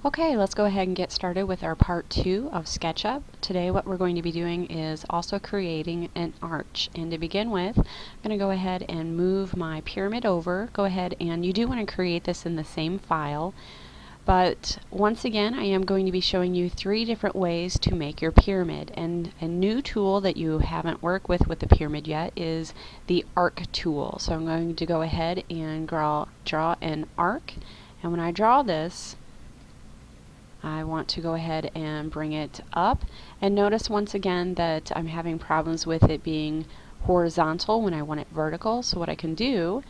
Okay, let's go ahead and get started with our part 2 of SketchUp. Today what we're going to be doing is also creating an arch. And to begin with, I'm going to go ahead and move my pyramid over. Go ahead, and you do want to create this in the same file. But once again, I am going to be showing you 3 different ways to make your pyramid. And a new tool that you haven't worked with the pyramid yet is the arc tool. So I'm going to go ahead and draw an arc. And when I draw this, I want to go ahead and bring it up. And notice once again that I'm having problems with it being horizontal when I want it vertical. So what I can do,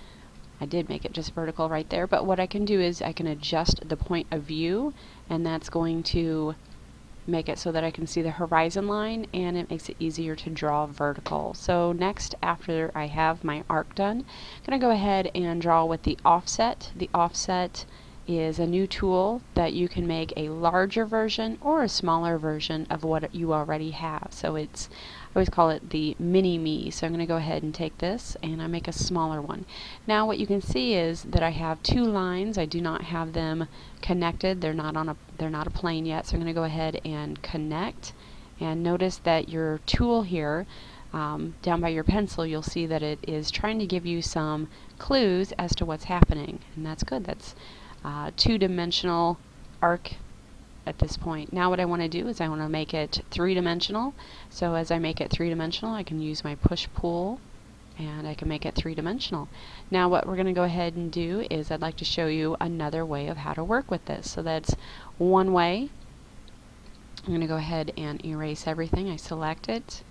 I did make it just vertical right there, but what I can do is I can adjust the point of view, and that's going to make it so that I can see the horizon line, and it makes it easier to draw vertical. So next, after I have my arc done, I'm going to go ahead and draw with the offset. The offset is a new tool that you can make a larger version or a smaller version of what you already have. So I always call it the mini-me. So I'm going to go ahead and take this and I make a smaller one. Now what you can see is that I have 2 lines. I do not have them connected. They're not a plane yet. So I'm going to go ahead and connect. And notice that your tool here, down by your pencil, you'll see that it is trying to give you some clues as to what's happening. And that's good. That's 2-dimensional arc at this point. Now what I want to do is I want to make it 3-dimensional. So as I make it 3-dimensional, I can use my push-pull and I can make it 3-dimensional. Now what we're going to go ahead and do is I'd like to show you another way of how to work with this. So that's one way. I'm going to go ahead and erase everything. I select it.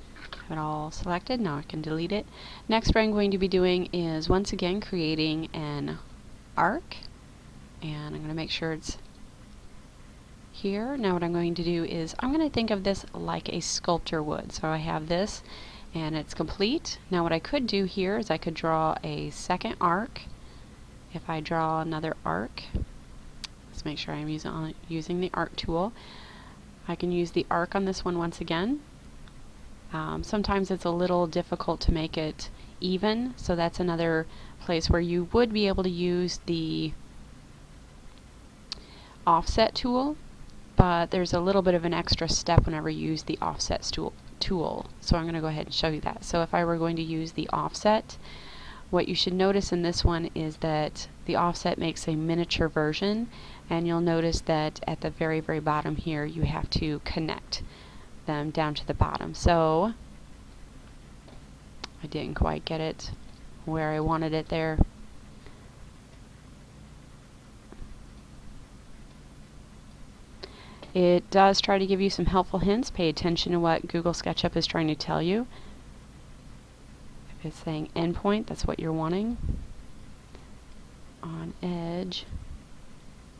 Have it all selected. Now I can delete it. Next, what I'm going to be doing is once again creating an arc. And I'm going to make sure it's here. Now what I'm going to do is I'm going to think of this like a sculptor would. So I have this and it's complete. Now what I could do here is I could draw a second arc. If I draw another arc, let's make sure I'm using the arc tool. I can use the arc on this one once again. Sometimes it's a little difficult to make it even, so that's another place where you would be able to use the offset tool, but there's a little bit of an extra step whenever you use the offset tool. So I'm going to go ahead and show you that. So if I were going to use the offset, what you should notice in this one is that the offset makes a miniature version, and you'll notice that at the very bottom here you have to connect them down to the bottom. So I didn't quite get it where I wanted it there. It does try to give you some helpful hints. Pay attention to what Google SketchUp is trying to tell you. If it's saying endpoint, that's what you're wanting. On edge.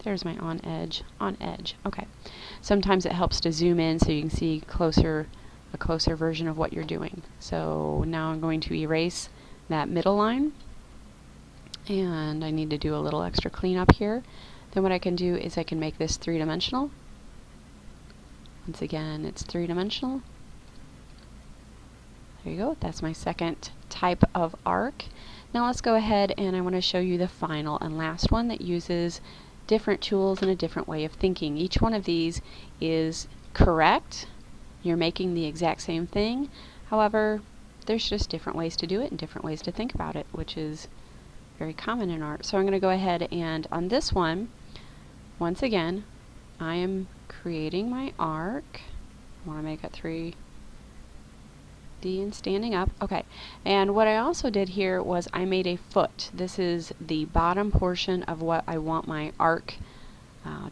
There's my on edge. On edge. Okay. Sometimes it helps to zoom in so you can see a closer version of what you're doing. So now I'm going to erase that middle line. And I need to do a little extra cleanup here. Then what I can do is I can make this 3-dimensional. Once again, it's 3-dimensional. There you go. That's my second type of arc. Now let's go ahead and I want to show you the final and last one that uses different tools and a different way of thinking. Each one of these is correct. You're making the exact same thing. However, there's just different ways to do it and different ways to think about it, which is very common in art. So I'm going to go ahead and on this one, once again, I am creating my arc. I want to make it 3D and standing up. Okay, and what I also did here was I made a foot. This is the bottom portion of what I want my arc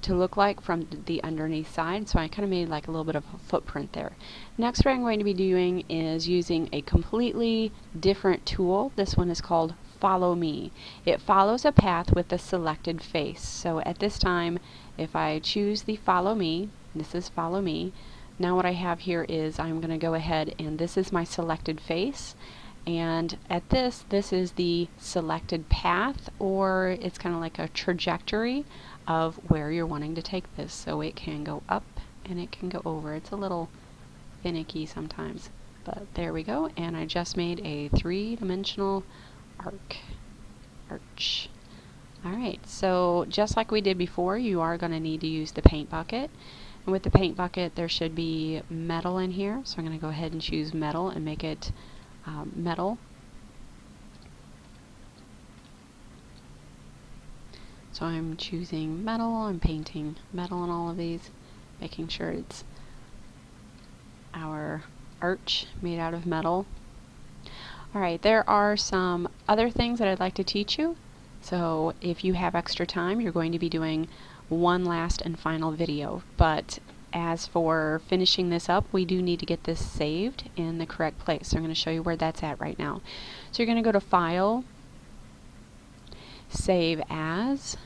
to look like from the underneath side. So I kind of made like a little bit of a footprint there. Next, what I'm going to be doing is using a completely different tool. This one is called Follow Me. It follows a path with the selected face. So at this time, if I choose the Follow Me, this is Follow Me. Now what I have here is I'm going to go ahead and this is my selected face. And at this is the selected path, or it's kind of like a trajectory of where you're wanting to take this. So it can go up and it can go over. It's a little finicky sometimes, but there we go. And I just made a 3-dimensional arch. Alright, so just like we did before, you are going to need to use the paint bucket. And with the paint bucket, there should be metal in here. So I'm going to go ahead and choose metal and make it metal. So I'm choosing metal, I'm painting metal on all of these, making sure it's our arch made out of metal. Alright, there are some other things that I'd like to teach you. So if you have extra time, you're going to be doing one last and final video. But as for finishing this up, we do need to get this saved in the correct place. So I'm going to show you where that's at right now. So you're going to go to File, Save As,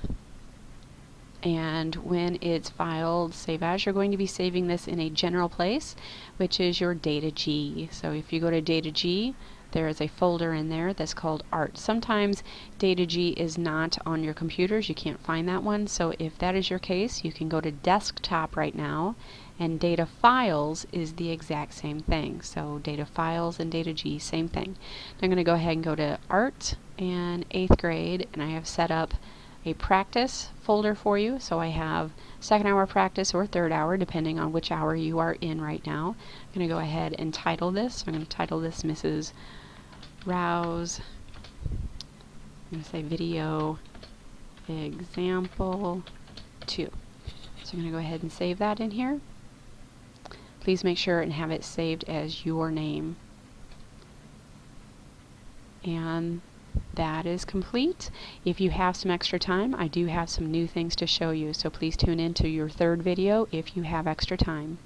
and when it's filed Save As, you're going to be saving this in a general place, which is your Data G. So if you go to Data G, there is a folder in there that's called Art. Sometimes Data G is not on your computers, you can't find that one, so if that is your case, you can go to Desktop right now, and Data Files is the exact same thing. So Data Files and Data G, same thing. I'm going to go ahead and go to Art and 8th grade, and I have set up a practice folder for you. So I have second hour practice or third hour, depending on which hour you are in right now. I'm going to go ahead and title this. So I'm going to title this Mrs. Rouse. I'm going to say Video Example 2. So I'm going to go ahead and save that in here. Please make sure and have it saved as your name. And that is complete. If you have some extra time, I do have some new things to show you, so please tune in to your third video if you have extra time.